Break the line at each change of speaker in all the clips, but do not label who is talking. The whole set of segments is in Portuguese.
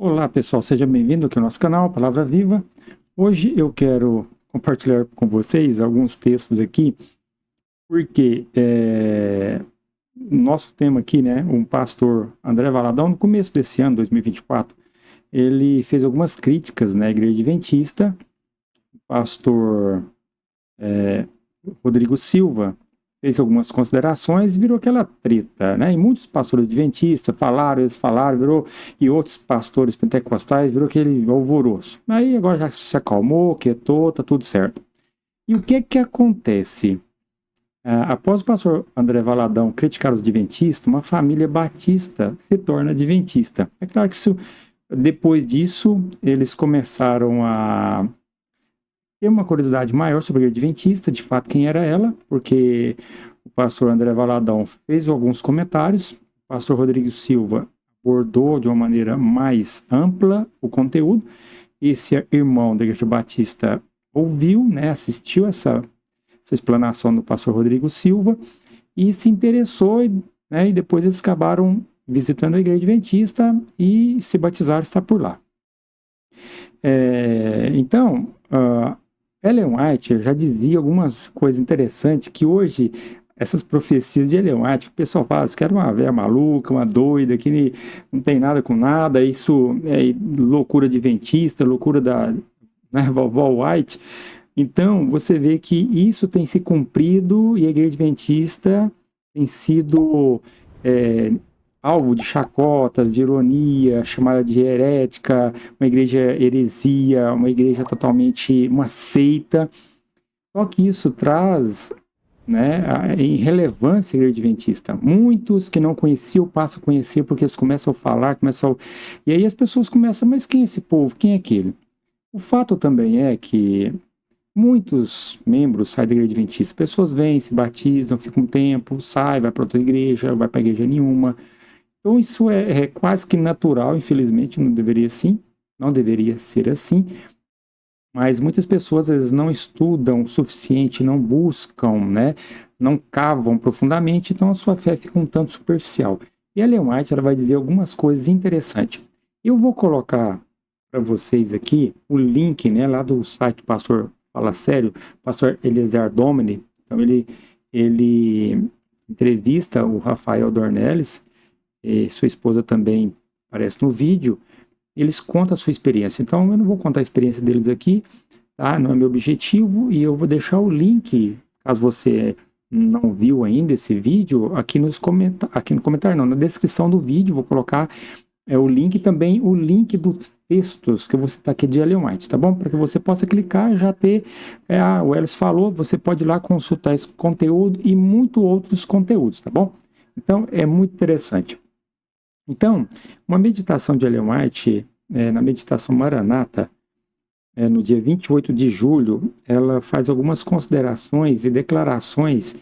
Olá pessoal, seja bem-vindo aqui ao nosso canal Palavra Viva. Hoje eu quero compartilhar com vocês alguns textos aqui, porque nosso tema aqui, né, um pastor André Valadão, no começo desse ano, 2024, ele fez algumas críticas na Igreja Adventista. O pastor Rodrigo Silva fez algumas considerações e virou aquela treta, né? E muitos pastores adventistas falaram, eles falaram, virou, e outros pastores pentecostais, virou aquele alvoroço. Aí agora já se acalmou, quietou, tá tudo certo. E o que é que acontece? Após o pastor André Valadão criticar os adventistas, uma família batista se torna adventista. É claro que depois disso, eles começaram a ter uma curiosidade maior sobre a Igreja Adventista, de fato, quem era ela, porque o pastor André Valadão fez alguns comentários, o pastor Rodrigo Silva abordou de uma maneira mais ampla o conteúdo, esse irmão da Igreja Batista ouviu, né, assistiu essa explanação do pastor Rodrigo Silva e se interessou, né, e depois eles acabaram visitando a Igreja Adventista e se batizaram, está por lá. Então, Ellen White já dizia algumas coisas interessantes que hoje, essas profecias de Ellen White, que o pessoal fala que era uma velha maluca, uma doida, que não tem nada com nada, isso é loucura de adventista, loucura da, né, vovó White. Então, você vê que isso tem se cumprido e a Igreja Adventista tem sido alvo de chacotas, de ironia, chamada de herética, uma igreja heresia, uma igreja totalmente, uma seita. Só que isso traz, né, em relevância a igreja adventista. Muitos que não conheciam passam a conhecer porque eles começam a falar, e aí as pessoas começam, mas quem é esse povo? Quem é aquele? O fato também é que muitos membros saem da igreja adventista. Pessoas vêm, se batizam, ficam um tempo, saem, vai para outra igreja, vai para igreja nenhuma. Então isso é quase que natural, infelizmente não deveria ser assim, mas muitas pessoas às vezes não estudam o suficiente, não buscam, né, não cavam profundamente, então a sua fé fica um tanto superficial. E a Ellen White ela vai dizer algumas coisas interessantes. Eu vou colocar para vocês aqui o link, né, lá do site do pastor Fala Sério, pastor Eliezer Domini. Então ele entrevista o Rafael Dornelles, e sua esposa também aparece no vídeo, eles contam a sua experiência. Então eu não vou contar a experiência deles aqui, tá? Não é meu objetivo, e eu vou deixar o link, caso você não viu ainda esse vídeo, aqui no comentário, não, na descrição do vídeo, vou colocar o link também, o link dos textos que eu vou citar aqui de Ellen White, tá bom? Para que você possa clicar, já ter, o Elis falou, você pode ir lá consultar esse conteúdo e muitos outros conteúdos, tá bom? Então é muito interessante. Então, uma meditação de Ellen White, na meditação Maranata, no dia 28 de julho, ela faz algumas considerações e declarações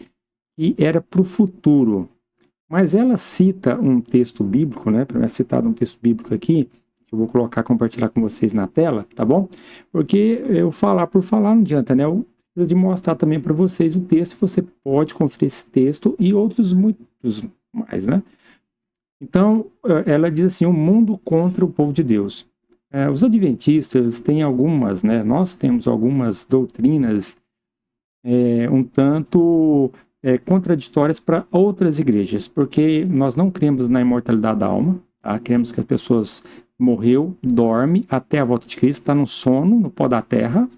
que era para o futuro. Mas ela cita um texto bíblico, né? É citado um texto bíblico aqui, que eu vou compartilhar com vocês na tela, tá bom? Porque eu falar por falar não adianta, né? Eu preciso de mostrar também para vocês o texto, você pode conferir esse texto e outros muitos mais, né? Então, ela diz assim, o mundo contra o povo de Deus. Os adventistas têm algumas, né, nós temos algumas doutrinas um tanto contraditórias para outras igrejas, porque nós não cremos na imortalidade da alma, tá? Cremos que as pessoas morreu, dorme até a volta de Cristo, está no sono, no pó da terra, ou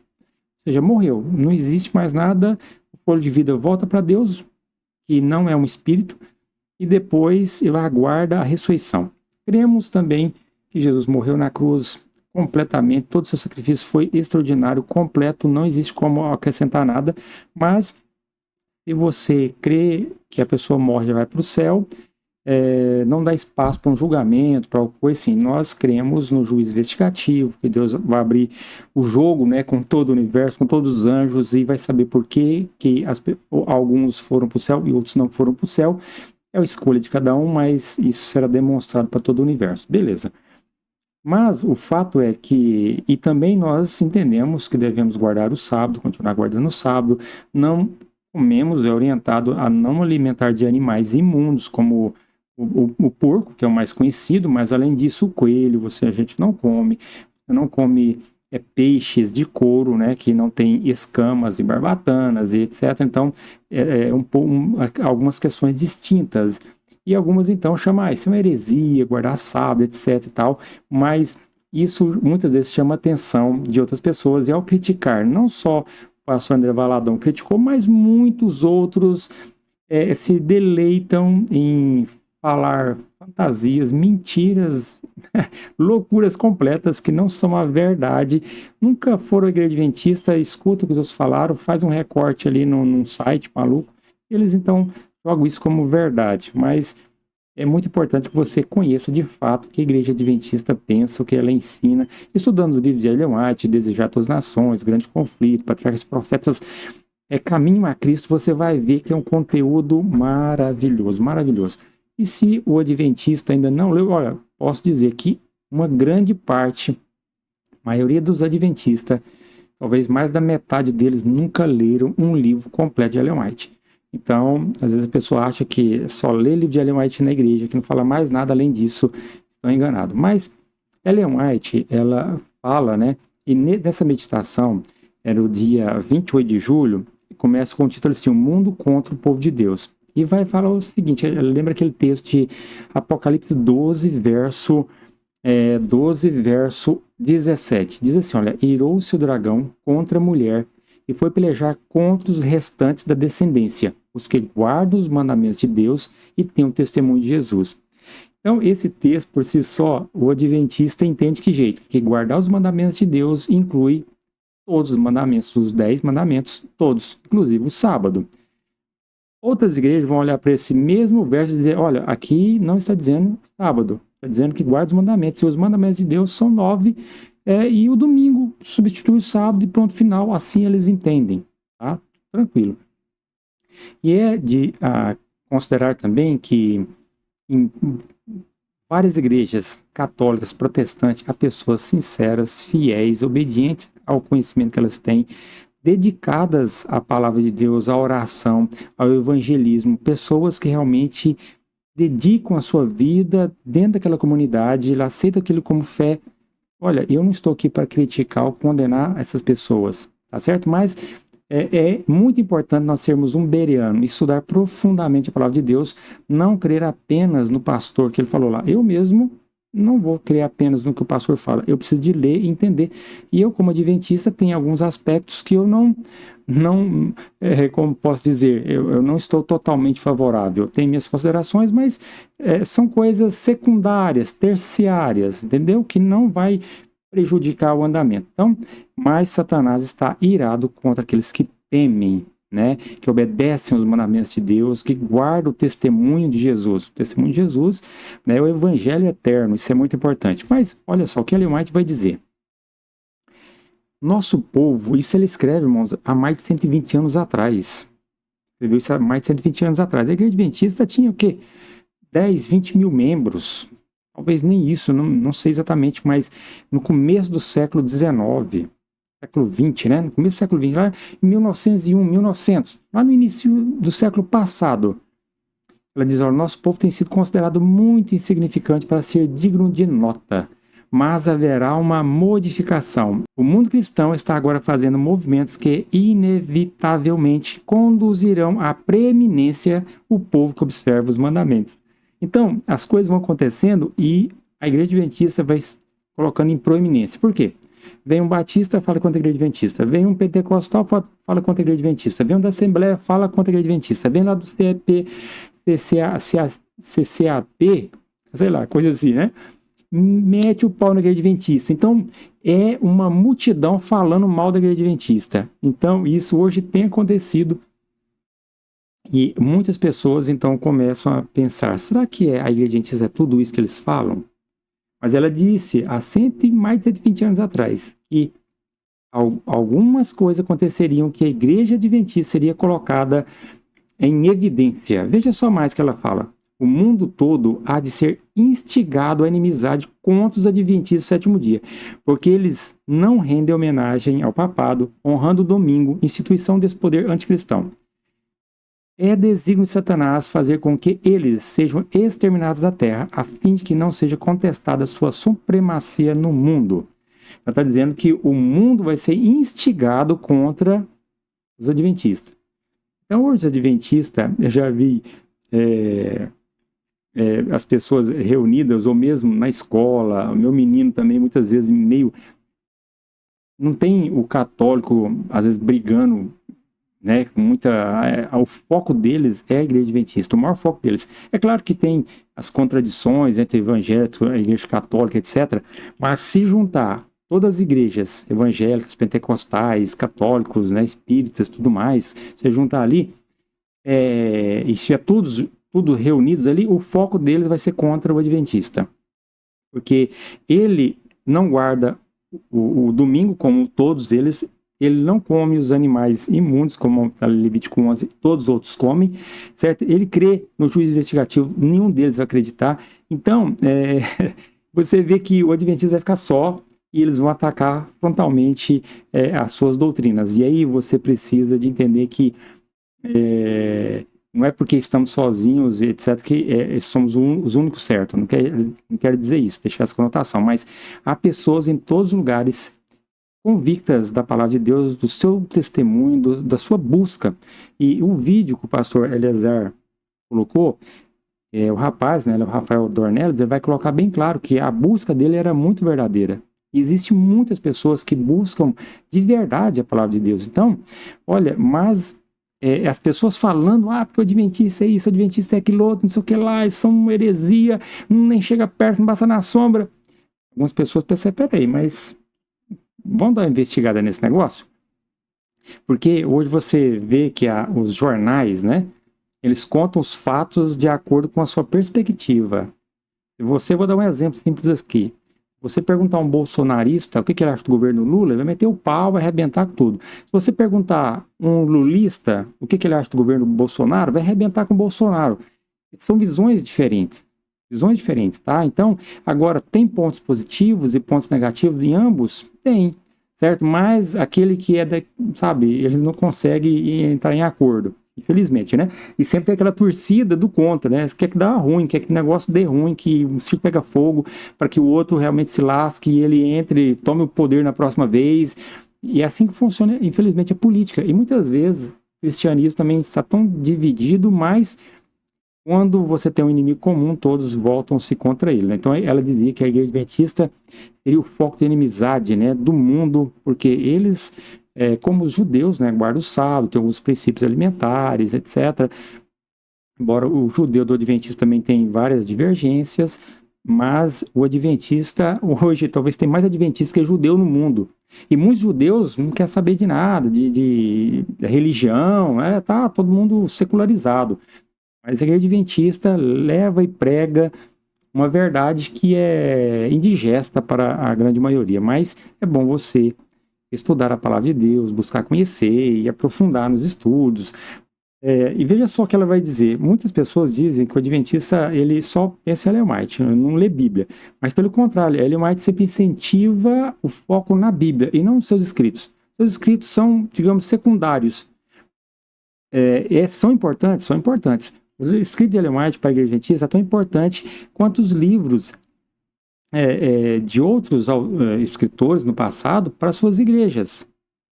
seja, morreu, não existe mais nada, o fôlego de vida volta para Deus, que não é um espírito, e depois ele aguarda a ressurreição. Cremos também que Jesus morreu na cruz completamente, todo o seu sacrifício foi extraordinário, completo, não existe como acrescentar nada, mas se você crê que a pessoa morre e vai para o céu, não dá espaço para um julgamento, para alguma coisa assim. Nós cremos no juízo investigativo, que Deus vai abrir o jogo, né, com todo o universo, com todos os anjos, e vai saber por que alguns foram para o céu e outros não foram para o céu. É a escolha de cada um, mas isso será demonstrado para todo o universo. Beleza. Mas o fato é que, e também nós entendemos que devemos guardar o sábado, continuar guardando o sábado, não comemos, é orientado a não alimentar de animais imundos, como o porco, que é o mais conhecido, mas além disso o coelho, a gente não come, peixes de couro, né, que não tem escamas e barbatanas e etc. Então, algumas questões distintas. E algumas, então, chamam isso é uma heresia, guardar sábado, etc e tal, mas isso muitas vezes chama a atenção de outras pessoas, e ao criticar, não só o pastor André Valadão criticou, mas muitos outros se deleitam em falar fantasias, mentiras, loucuras completas que não são a verdade. Nunca foram à igreja adventista, escuta o que os outros falaram, faz um recorte ali num site maluco, eles então jogam isso como verdade, mas é muito importante que você conheça de fato o que a igreja adventista pensa, o que ela ensina, estudando os livros de Ellen White, Desejar Todas as Nações, Grande Conflito, Patriarcas e Profetas, Caminho a Cristo, você vai ver que é um conteúdo maravilhoso, maravilhoso. E se o adventista ainda não leu, olha, posso dizer que uma grande parte, a maioria dos adventistas, talvez mais da metade deles, nunca leram um livro completo de Ellen White. Então, às vezes a pessoa acha que só lê livro de Ellen White na igreja, que não fala mais nada além disso, estão enganados. Mas Ellen White, ela fala, né, e nessa meditação, era o dia 28 de julho, começa com o título assim, O Mundo contra o Povo de Deus. E vai falar o seguinte, lembra aquele texto de Apocalipse 12, verso 17. Diz assim, olha, irou-se o dragão contra a mulher e foi pelejar contra os restantes da descendência, os que guardam os mandamentos de Deus e têm o testemunho de Jesus. Então, esse texto, por si só, o adventista entende que jeito? Que guardar os mandamentos de Deus inclui todos os mandamentos, os 10 mandamentos, todos, inclusive o sábado. Outras igrejas vão olhar para esse mesmo verso e dizer, olha, aqui não está dizendo sábado, está dizendo que guarda os mandamentos, e os mandamentos de Deus são 9, e o domingo substitui o sábado e pronto, final, assim eles entendem, tá? Tranquilo. E é de considerar também que em várias igrejas católicas, protestantes, há pessoas sinceras, fiéis, obedientes ao conhecimento que elas têm, dedicadas à palavra de Deus, à oração, ao evangelismo, pessoas que realmente dedicam a sua vida dentro daquela comunidade, aceitam aquilo como fé. Olha, eu não estou aqui para criticar ou condenar essas pessoas, tá certo? Mas é muito importante nós sermos um bereano, estudar profundamente a palavra de Deus, não crer apenas no pastor que ele falou lá. Eu mesmo não vou crer apenas no que o pastor fala, eu preciso de ler e entender. E eu, como adventista, tenho alguns aspectos que eu não como posso dizer, eu não estou totalmente favorável. Tenho minhas considerações, mas são coisas secundárias, terciárias, entendeu? Que não vai prejudicar o andamento. Então, mas Satanás está irado contra aqueles que temem, né, que obedecem os mandamentos de Deus, que guardam o testemunho de Jesus. O testemunho de Jesus, né, é o evangelho eterno, isso é muito importante. Mas, olha só, o que Ellen White vai dizer. Nosso povo, isso ele escreve, irmãos, há mais de 120 anos atrás. Escreveu isso há mais de 120 anos atrás. A igreja adventista tinha o quê? 10, 20 mil membros. Talvez nem isso, não sei exatamente, mas no começo do século XIX, século XX, né? No começo do século XX, lá em 1901, 1900, lá no início do século passado, ela diz, olha, nosso povo tem sido considerado muito insignificante para ser digno de nota, mas haverá uma modificação. O mundo cristão está agora fazendo movimentos que inevitavelmente conduzirão à preeminência o povo que observa os mandamentos. Então, as coisas vão acontecendo e a igreja adventista vai colocando em proeminência. Por quê? Vem um batista, fala contra a igreja adventista. Vem um pentecostal, fala contra a igreja adventista. Vem um da Assembleia, fala contra a igreja adventista. Vem lá do CCAP, sei lá, coisa assim, né? Mete o pau na igreja adventista. Então, é uma multidão falando mal da igreja adventista. Então, isso hoje tem acontecido. E muitas pessoas, então, começam a pensar, será que a igreja adventista é tudo isso que eles falam? Mas ela disse, há mais de 120 anos atrás, que algumas coisas aconteceriam que a igreja adventista seria colocada em evidência. Veja só mais que ela fala. O mundo todo há de ser instigado à inimizade contra os adventistas do sétimo dia, porque eles não rendem homenagem ao papado, honrando o domingo, instituição desse poder anticristão. É desígnio de Satanás fazer com que eles sejam exterminados da terra, a fim de que não seja contestada sua supremacia no mundo. Ela está dizendo que o mundo vai ser instigado contra os adventistas. Então, os adventistas, eu já vi as pessoas reunidas, ou mesmo na escola, o meu menino também, muitas vezes, meio... Não tem o católico, às vezes, brigando, né, com muita... O foco deles é a igreja adventista, o maior foco deles. É claro que tem as contradições entre evangélicos, a igreja católica, etc., mas se juntar todas as igrejas evangélicas, pentecostais, católicos, né, espíritas, tudo mais, você juntar ali, e se é tudo reunidos ali, o foco deles vai ser contra o adventista. Porque ele não guarda o domingo, como todos eles, ele não come os animais imundos, como a Levítico 11, todos os outros comem, certo? Ele crê no juízo investigativo, nenhum deles vai acreditar. Então, você vê que o adventista vai ficar só e eles vão atacar frontalmente as suas doutrinas. E aí você precisa de entender que não é porque estamos sozinhos, etc., que somos os únicos certos. Não quero dizer isso, deixar essa conotação, mas há pessoas em todos os lugares convictas da palavra de Deus, do seu testemunho, da sua busca. E o vídeo que o pastor Eliezer colocou, o rapaz, né, o Rafael Dornelles, ele vai colocar bem claro que a busca dele era muito verdadeira. Existem muitas pessoas que buscam de verdade a palavra de Deus. Então, olha, mas as pessoas falando, porque o adventista é isso, o adventista é aquilo outro, não sei o que lá, eles são uma heresia, nem chega perto, não passa na sombra. Algumas pessoas pensam, peraí, mas vamos dar uma investigada nesse negócio? Porque hoje você vê que os jornais, né, eles contam os fatos de acordo com a sua perspectiva. Vou dar um exemplo simples aqui. Você perguntar a um bolsonarista o que ele acha do governo Lula, ele vai meter o pau, vai arrebentar com tudo. Se você perguntar um lulista o que ele acha do governo Bolsonaro, vai arrebentar com o Bolsonaro. São visões diferentes. Tá? Então, agora, tem pontos positivos e pontos negativos em ambos? Tem, certo? Mas aquele que sabe, eles não conseguem entrar em acordo. Infelizmente, né? E sempre tem aquela torcida do contra, né? Quer que dá ruim, quer que o negócio dê ruim, que o circo pega fogo, para que o outro realmente se lasque e ele entre, tome o poder na próxima vez. E é assim que funciona, infelizmente, a política. E muitas vezes o cristianismo também está tão dividido, mas quando você tem um inimigo comum, todos voltam-se contra ele. Né? Então ela dizia que a igreja adventista seria o foco de inimizade, né, do mundo, porque eles... como os judeus, né, guardam o sábado, tem alguns princípios alimentares, etc. Embora o judeu do adventista também tem várias divergências, mas o adventista, hoje, talvez tem mais adventista que judeu no mundo. E muitos judeus não querem saber de nada, de religião, tá todo mundo secularizado. Mas a igreja adventista leva e prega uma verdade que é indigesta para a grande maioria, mas é bom você estudar a palavra de Deus, buscar conhecer e aprofundar nos estudos. E veja só o que ela vai dizer. Muitas pessoas dizem que o adventista ele só pensa em Ellen White, não lê Bíblia. Mas pelo contrário, Ellen White sempre incentiva o foco na Bíblia e não nos seus escritos. Seus escritos são, digamos, secundários. São importantes? São importantes. Os escritos de Ellen White para a igreja adventista são tão importantes quanto os livros de outros escritores no passado para suas igrejas.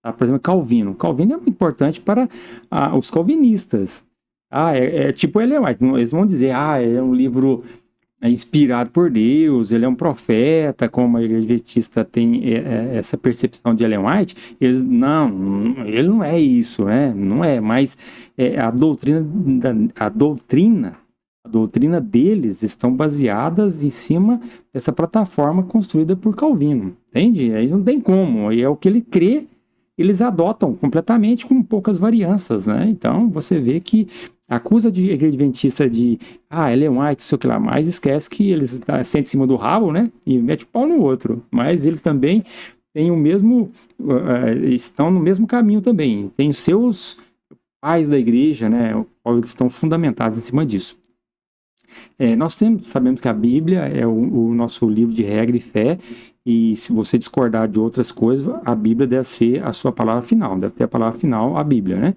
Tá? Por exemplo, Calvino. Calvino é muito importante para os calvinistas. Tipo Ellen White. Eles vão dizer, é um livro inspirado por Deus, ele é um profeta, como a igreja adventista tem essa percepção de Ellen White. Ele não é isso, né? Não é, mas a doutrina deles estão baseadas em cima dessa plataforma construída por Calvino, entende? Aí não tem como, é o que ele crê, eles adotam completamente com poucas varianças, né? Então você vê que acusa a igreja adventista de Ellen White, sei o que lá, mas esquece que eles sentem em cima do rabo, né? E mete o pau no outro, mas eles também têm o mesmo, estão no mesmo caminho também, tem os seus pais da igreja, né? Eles estão fundamentados em cima disso. Nós sabemos que a Bíblia é o nosso livro de regra e fé, e se você discordar de outras coisas, a Bíblia deve ser a sua palavra final, deve ter a palavra final, a Bíblia, né?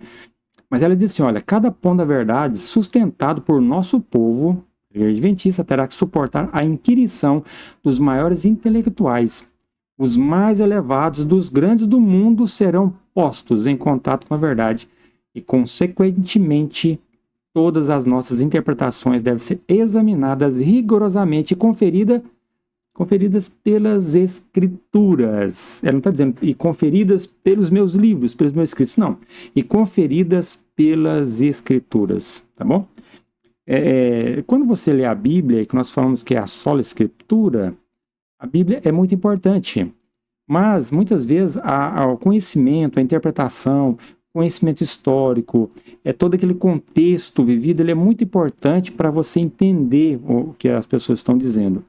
Mas ela diz assim, olha, cada pão da verdade sustentado por nosso povo, a Igreja Adventista, terá que suportar a inquirição dos maiores intelectuais. Os mais elevados dos grandes do mundo serão postos em contato com a verdade e, consequentemente, todas as nossas interpretações devem ser examinadas rigorosamente e conferidas pelas escrituras. Ela não está dizendo, e conferidas pelos meus livros, pelos meus escritos, não. E conferidas pelas escrituras, tá bom? Quando você lê a Bíblia, que nós falamos que é a sola escritura, a Bíblia é muito importante. Mas, muitas vezes, o conhecimento, a interpretação, conhecimento histórico, todo aquele contexto vivido, ele é muito importante para você entender o que as pessoas estão dizendo.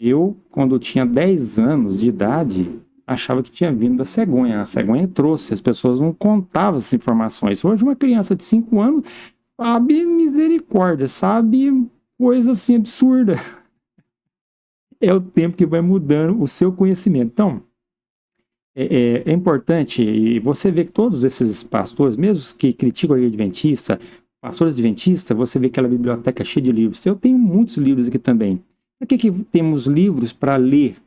Eu, quando eu tinha 10 anos de idade, achava que tinha vindo da cegonha. A cegonha trouxe, as pessoas não contavam essas informações. Hoje, uma criança de 5 anos sabe misericórdia, sabe coisa assim absurda. É o tempo que vai mudando o seu conhecimento. Então, é importante, e você vê que todos esses pastores, mesmo que criticam a Igreja Adventista, pastores adventistas, você vê aquela biblioteca cheia de livros. Eu tenho muitos livros aqui também. Por que temos livros para ler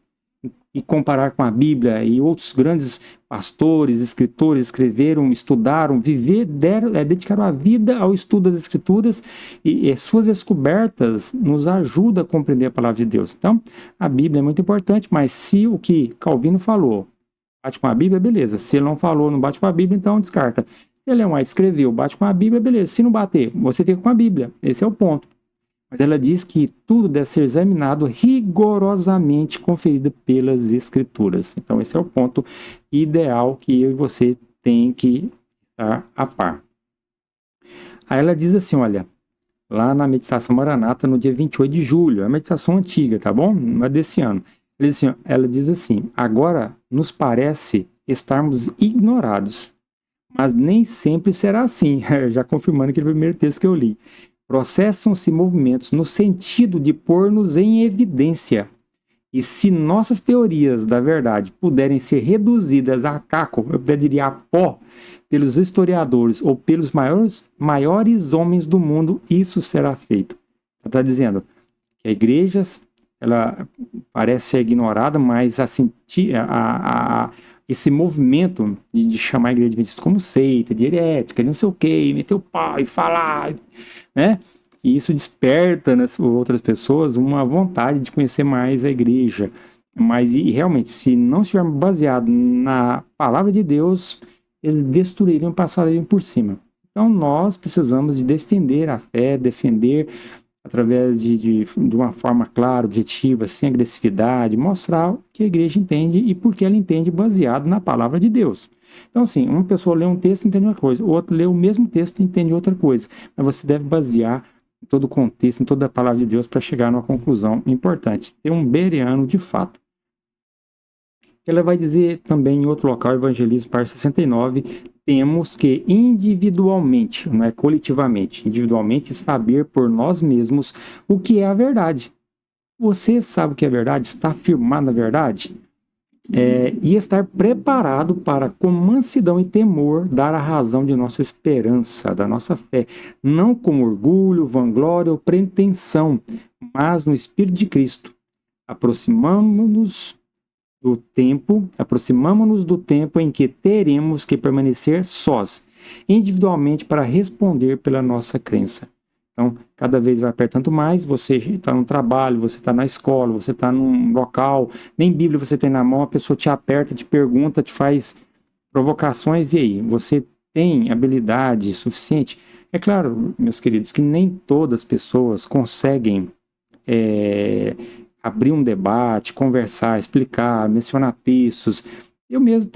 e comparar com a Bíblia? E outros grandes pastores, escritores escreveram, estudaram, dedicaram a vida ao estudo das Escrituras e suas descobertas nos ajudam a compreender a palavra de Deus. Então, a Bíblia é muito importante, mas se o que Calvino falou bate com a Bíblia, beleza. Se ele não falou, não bate com a Bíblia, então descarta. Se Ellen White escreveu, bate com a Bíblia, beleza. Se não bater, você fica com a Bíblia. Esse é o ponto. Mas ela diz que tudo deve ser examinado rigorosamente, conferido pelas Escrituras. Então, esse é o ponto ideal que eu e você tem que estar a par. Aí ela diz assim, olha, lá na meditação Maranata, no dia 28 de julho, é a meditação antiga, tá bom? Não é desse ano. Ela diz assim, agora nos parece estarmos ignorados, mas nem sempre será assim, já confirmando aquele primeiro texto que eu li. Processam-se movimentos no sentido de pôr-nos em evidência. E se nossas teorias da verdade puderem ser reduzidas a caco, eu diria a pó, pelos historiadores ou pelos maiores homens do mundo, isso será feito. Ela está dizendo que a igreja ela parece ser ignorada, mas assim, esse movimento de chamar a igreja adventista como seita, de herética, de não sei o quê, meter o pau e falar, né? E isso desperta nas outras pessoas uma vontade de conhecer mais a igreja. Mas, e realmente, se não estivermos baseados na palavra de Deus, eles destruiriam, passariam por cima. Então, nós precisamos de defender a fé, defender através de uma forma clara, objetiva, sem agressividade, mostrar o que a igreja entende e por que ela entende baseado na palavra de Deus. Então, assim, uma pessoa lê um texto e entende uma coisa, o outro lê o mesmo texto e entende outra coisa. Mas você deve basear em todo o contexto, em toda a palavra de Deus para chegar numa conclusão importante. Ter um bereano de fato. Ela vai dizer também em outro local, Evangelismo, página 69, temos que individualmente, não é coletivamente, individualmente saber por nós mesmos o que é a verdade. Você sabe o que é verdade? Está firmado na verdade? E estar preparado para, com mansidão e temor, dar a razão de nossa esperança, da nossa fé, não com orgulho, vanglória ou pretensão, mas no Espírito de Cristo. Aproximamo-nos do tempo em que teremos que permanecer sós, individualmente, para responder pela nossa crença. Então, cada vez vai apertando mais, você está no trabalho, você está na escola, você está num local, nem Bíblia você tem na mão, a pessoa te aperta, te pergunta, te faz provocações, e aí? Você tem habilidade suficiente? É claro, meus queridos, que nem todas as pessoas conseguem abrir um debate, conversar, explicar, mencionar textos. Eu mesmo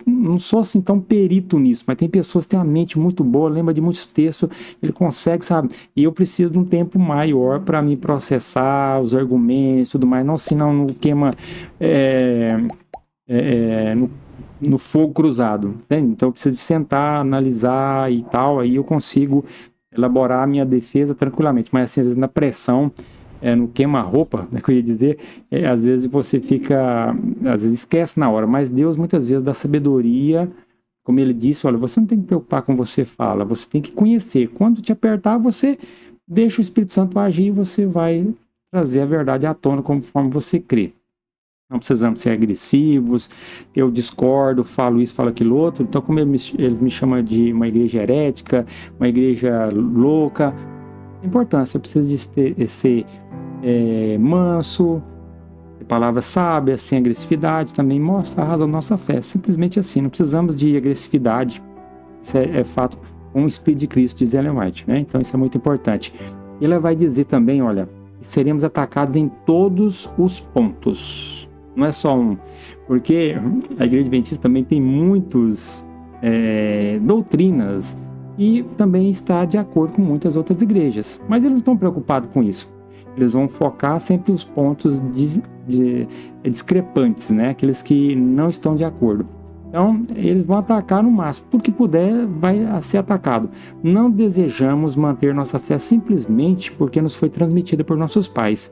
não sou assim tão perito nisso, mas tem pessoas que têm uma mente muito boa, lembra de muitos textos, ele consegue, sabe? E eu preciso de um tempo maior para me processar os argumentos e tudo mais, não senão no queima no fogo cruzado, entende? Então eu preciso de sentar, analisar e tal, aí eu consigo elaborar a minha defesa tranquilamente, mas assim, às vezes na pressão, no queima-roupa, né, que eu ia dizer, às vezes você fica, às vezes esquece na hora, mas Deus muitas vezes dá sabedoria como ele disse, olha, você não tem que preocupar com o que você fala, você tem que conhecer. Quando te apertar, você deixa o Espírito Santo agir e você vai trazer a verdade à tona conforme você crê. Não precisamos ser agressivos, eu discordo, falo isso, falo aquilo outro. Então, como eles me chamam de uma igreja herética, uma igreja louca, a importância, eu preciso de ser manso, ter palavras sábias, sem agressividade, também mostra a razão da nossa fé. Simplesmente assim, não precisamos de agressividade. Isso é fato com o Espírito de Cristo, diz Ellen White, né? Então isso é muito importante. E ela vai dizer também, olha, que seremos atacados em todos os pontos. Não é só um. Porque a Igreja Adventista também tem muitas doutrinas e também está de acordo com muitas outras igrejas. Mas eles não estão preocupados com isso. Eles vão focar sempre os pontos discrepantes, né? Aqueles que não estão de acordo. Então, eles vão atacar no máximo. Tudo que puder vai ser atacado. Não desejamos manter nossa fé simplesmente porque nos foi transmitida por nossos pais.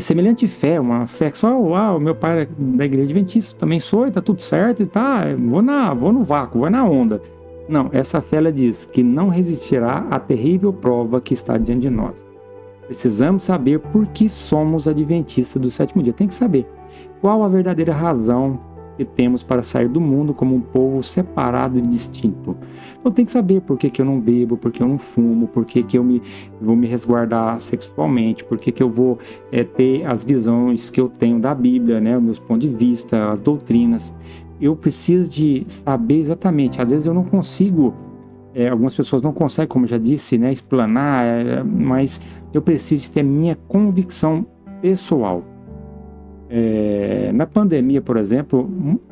Semelhante fé, uma fé que só, o meu pai é da Igreja Adventista, também sou, e tá tudo certo, e tá, vou no vácuo, vou na onda. Não, essa fé ela diz que não resistirá à terrível prova que está diante de nós. Precisamos saber por que somos adventistas do sétimo dia. Tem que saber qual a verdadeira razão que temos para sair do mundo como um povo separado e distinto. Então tem que saber por que eu não bebo, por que eu não fumo, por que eu vou me resguardar sexualmente, por que eu vou ter as visões que eu tenho da Bíblia, né, os meus pontos de vista, as doutrinas. Eu preciso de saber exatamente. Às vezes eu não consigo, algumas pessoas não conseguem, como eu já disse, né, explanar, mas eu preciso ter minha convicção pessoal. Na pandemia, por exemplo,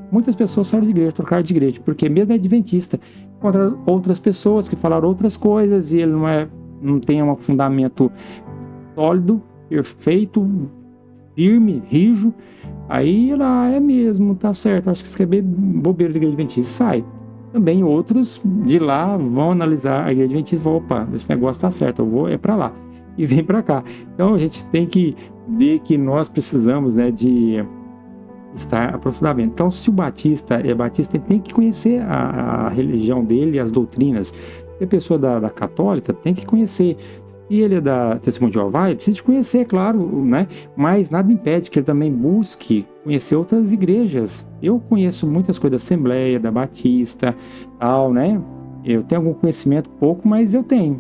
muitas pessoas saíram de igreja, trocaram de igreja, porque mesmo é adventista, contra outras pessoas que falaram outras coisas e ele não tem um fundamento sólido, perfeito, firme, rijo. Aí ela é mesmo, tá certo, acho que isso é bem bobeira da igreja adventista, sai. Também outros de lá vão analisar a igreja adventista e vão, opa, esse negócio tá certo, eu vou para lá e vem para cá. Então a gente tem que ver que nós precisamos, né, de estar aprofundamento. Então, se o batista é batista, ele tem que conhecer a religião dele, as doutrinas. Se a pessoa da católica, tem que conhecer. Se ele é da Testemunho de Jeová, ele precisa de conhecer, claro, né? Mas nada impede que ele também busque conhecer outras igrejas. Eu conheço muitas coisas da Assembleia, da Batista, tal, né? Eu tenho algum conhecimento, pouco, mas eu tenho,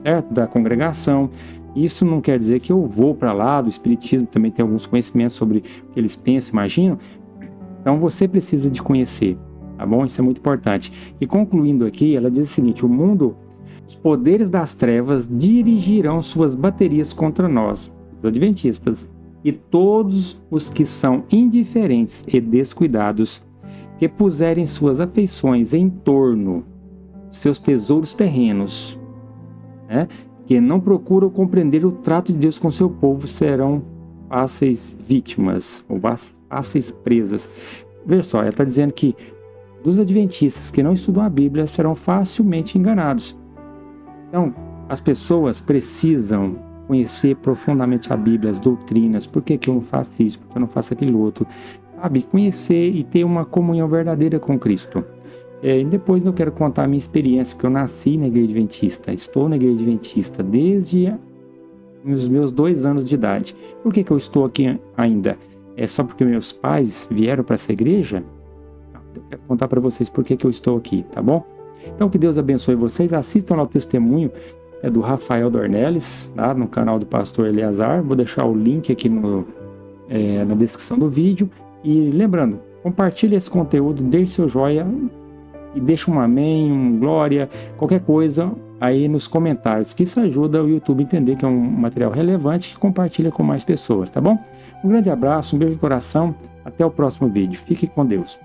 certo? Da congregação. Isso não quer dizer que eu vou para lá, do Espiritismo também tem alguns conhecimentos sobre o que eles pensam, imaginam. Então você precisa de conhecer, tá bom? Isso é muito importante. E concluindo aqui, ela diz o seguinte: o mundo, os poderes das trevas dirigirão suas baterias contra nós, os adventistas, e todos os que são indiferentes e descuidados, que puserem suas afeições em torno, seus tesouros terrenos, né? Que não procuram compreender o trato de Deus com seu povo, serão fáceis vítimas, ou fáceis presas. Veja só, ela está dizendo que dos adventistas que não estudam a Bíblia serão facilmente enganados. Então, as pessoas precisam conhecer profundamente a Bíblia, as doutrinas, por que eu não faço isso, por que eu não faço aquilo outro, sabe? Conhecer e ter uma comunhão verdadeira com Cristo. E depois eu quero contar a minha experiência, porque eu nasci na Igreja Adventista, estou na Igreja Adventista desde os meus 2 anos de idade. Por que eu estou aqui ainda? É só porque meus pais vieram para essa igreja? Eu quero contar para vocês por que eu estou aqui, tá bom? Então que Deus abençoe vocês, assistam lá o testemunho do Rafael Dornelles, tá? No canal do pastor Eleazar, vou deixar o link aqui na descrição do vídeo. E lembrando, compartilhe esse conteúdo, deixe seu joia e deixa um amém, um glória, qualquer coisa aí nos comentários, que isso ajuda o YouTube a entender que é um material relevante que compartilha com mais pessoas, tá bom? Um grande abraço, um beijo no coração, até o próximo vídeo. Fique com Deus.